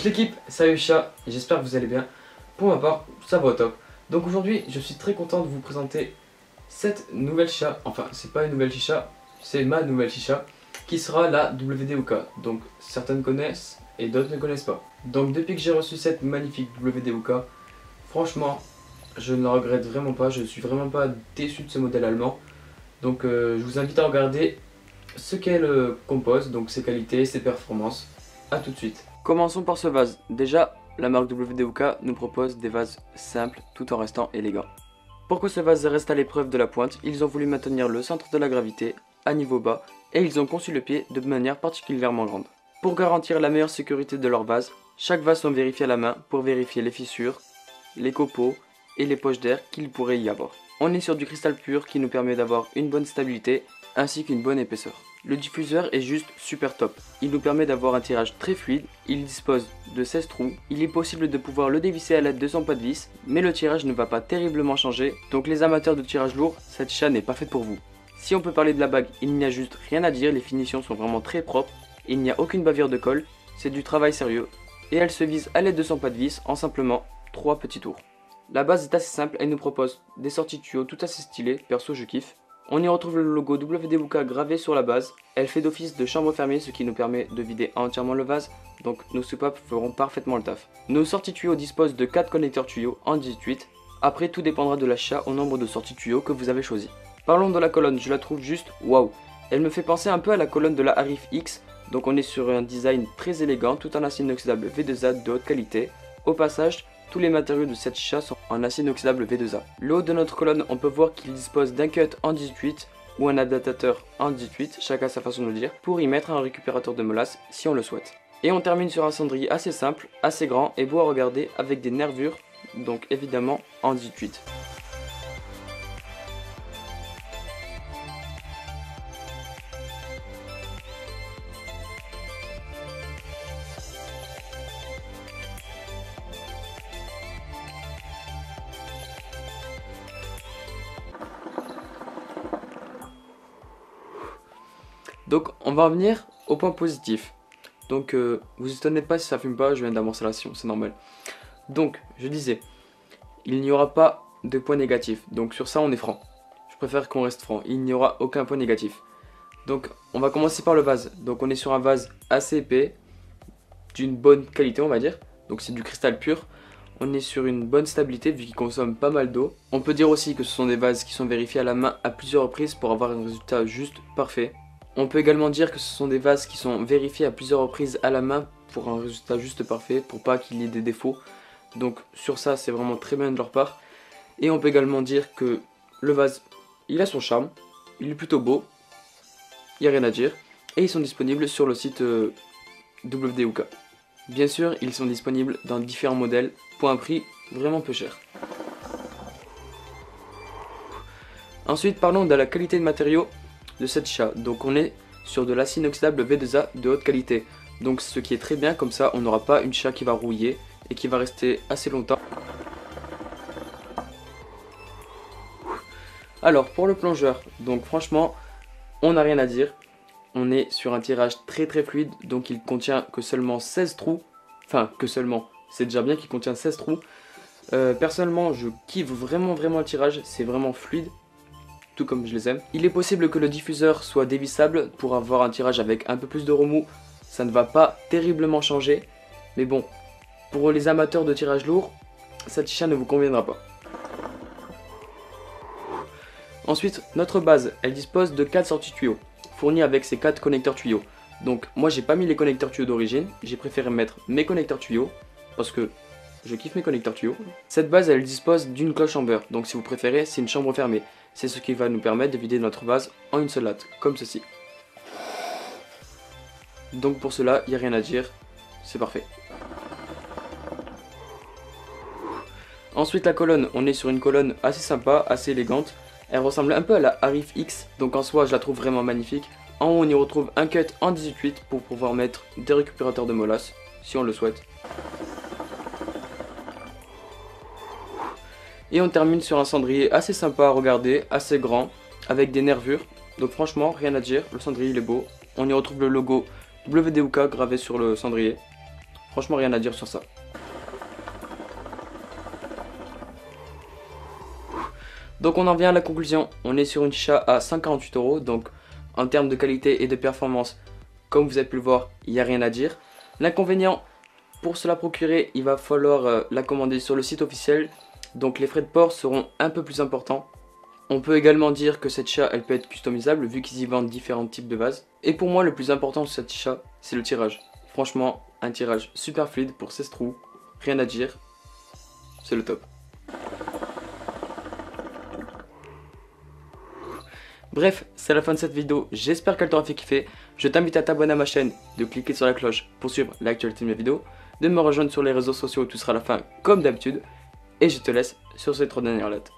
Wesh l'équipe, salut chat, et j'espère que vous allez bien. Pour ma part, ça va au top. Donc aujourd'hui, je suis très content de vous présenter cette nouvelle chicha. Enfin, c'est pas une nouvelle chicha, c'est ma nouvelle chicha, qui sera la WD-OK. Donc certaines connaissent et d'autres ne connaissent pas. Donc depuis que j'ai reçu cette magnifique WD-OK, franchement, je ne la regrette vraiment pas. Je suis vraiment pas déçu de ce modèle allemand. Donc je vous invite à regarder ce qu'elle compose, donc ses qualités, ses performances. A tout de suite. Commençons par ce vase. Déjà, la marque WD-OK nous propose des vases simples tout en restant élégants. Pour que ce vase reste à l'épreuve de la pointe, ils ont voulu maintenir le centre de la gravité à niveau bas et ils ont conçu le pied de manière particulièrement grande. Pour garantir la meilleure sécurité de leur vase, chaque vase sont vérifiés à la main pour vérifier les fissures, les copeaux et les poches d'air qu'il pourrait y avoir. On est sur du cristal pur qui nous permet d'avoir une bonne stabilité ainsi qu'une bonne épaisseur. Le diffuseur est juste super top. Il nous permet d'avoir un tirage très fluide, il dispose de 16 trous, il est possible de pouvoir le dévisser à l'aide de son pas de vis, mais le tirage ne va pas terriblement changer, donc les amateurs de tirage lourd, cette chicha n'est pas faite pour vous. Si on peut parler de la bague, il n'y a juste rien à dire, les finitions sont vraiment très propres, il n'y a aucune bavure de colle, c'est du travail sérieux, et elle se vise à l'aide de son pas de vis en simplement 3 petits tours. La base est assez simple, elle nous propose des sorties tuyaux tout assez stylées, perso je kiffe. On y retrouve le logo WD-OK gravé sur la base. Elle fait d'office de chambre fermée, ce qui nous permet de vider entièrement le vase, donc nos soupapes feront parfaitement le taf. Nos sorties tuyaux disposent de 4 connecteurs tuyaux en 18. Après, tout dépendra de l'achat au nombre de sorties tuyaux que vous avez choisi. Parlons de la colonne, je la trouve juste waouh. Elle me fait penser un peu à la colonne de la Arif X, donc on est sur un design très élégant tout en acier inoxydable V2A de haute qualité. Au passage, tous les matériaux de cette chicha sont en acier inoxydable V2A. Le haut de notre colonne, on peut voir qu'il dispose d'un cut en 18 ou un adaptateur en 18, chacun sa façon de le dire, pour y mettre un récupérateur de molasse si on le souhaite. Et on termine sur un cendrier assez simple, assez grand et beau à regarder avec des nervures, donc évidemment en 18. Donc on va revenir au point positif. Donc vous étonnez pas si ça fume pas, je viens d'amorcer l'action, c'est normal. Donc je disais, il n'y aura pas de point négatif. Donc sur ça on est franc. Je préfère qu'on reste franc, il n'y aura aucun point négatif. Donc on va commencer par le vase. Donc on est sur un vase assez épais, d'une bonne qualité on va dire. Donc c'est du cristal pur. On est sur une bonne stabilité vu qu'il consomme pas mal d'eau. On peut dire aussi que ce sont des vases qui sont vérifiés à la main à plusieurs reprises pour avoir un résultat juste parfait. On peut également dire que ce sont des vases qui sont vérifiés à plusieurs reprises à la main pour un résultat juste parfait, pour pas qu'il y ait des défauts. Donc sur ça c'est vraiment très bien de leur part. Et on peut également dire que le vase, il a son charme, il est plutôt beau, il n'y a rien à dire. Et ils sont disponibles sur le site WD-OK. Bien sûr, ils sont disponibles dans différents modèles pour un prix vraiment peu cher. Ensuite parlons de la qualité de matériaux de cette chicha. Donc on est sur de l'acier inoxydable V2A de haute qualité. Donc ce qui est très bien, comme ça on n'aura pas une chicha qui va rouiller et qui va rester assez longtemps. Alors pour le plongeur, donc franchement on n'a rien à dire. On est sur un tirage très fluide, donc il contient que seulement 16 trous. Enfin que seulement, c'est déjà bien qu'il contient 16 trous. Personnellement je kiffe vraiment le tirage, c'est vraiment fluide. Tout comme je les aime. Il est possible que le diffuseur soit dévissable pour avoir un tirage avec un peu plus de remous. Ça ne va pas terriblement changer. Mais bon, pour les amateurs de tirage lourd, cette chicha ne vous conviendra pas. Ensuite, notre base, elle dispose de 4 sorties tuyaux, fournies avec ces 4 connecteurs tuyaux. Donc moi j'ai pas mis les connecteurs tuyaux d'origine, j'ai préféré mettre mes connecteurs tuyaux, parce que je kiffe mes connecteurs tuyaux. Cette base elle dispose d'une cloche en beurre, donc si vous préférez c'est une chambre fermée. C'est ce qui va nous permettre de vider notre vase en une seule latte, comme ceci. Donc pour cela, il n'y a rien à dire, c'est parfait. Ensuite la colonne, on est sur une colonne assez sympa, assez élégante. Elle ressemble un peu à la Arif X, donc en soi je la trouve vraiment magnifique. En haut on y retrouve un cut en 18 pour pouvoir mettre des récupérateurs de molasse, si on le souhaite. Et on termine sur un cendrier assez sympa à regarder, assez grand, avec des nervures. Donc franchement, rien à dire, le cendrier il est beau. On y retrouve le logo WD-OK gravé sur le cendrier. Franchement, rien à dire sur ça. Donc on en vient à la conclusion, on est sur une chicha à 148 €, donc en termes de qualité et de performance, comme vous avez pu le voir, il n'y a rien à dire. L'inconvénient, pour se la procurer, il va falloir la commander sur le site officiel, donc les frais de port seront un peu plus importants. On peut également dire que cette chicha, elle peut être customisable vu qu'ils y vendent différents types de vases. Et pour moi, le plus important de cette chicha, c'est le tirage. Franchement, un tirage super fluide pour 16 trous, rien à dire, c'est le top. Bref, c'est la fin de cette vidéo, j'espère qu'elle t'aura fait kiffer. Je t'invite à t'abonner à ma chaîne, de cliquer sur la cloche pour suivre l'actualité de mes vidéos, de me rejoindre sur les réseaux sociaux, tout sera à la fin comme d'habitude. Et je te laisse sur ces 3 dernières lettres.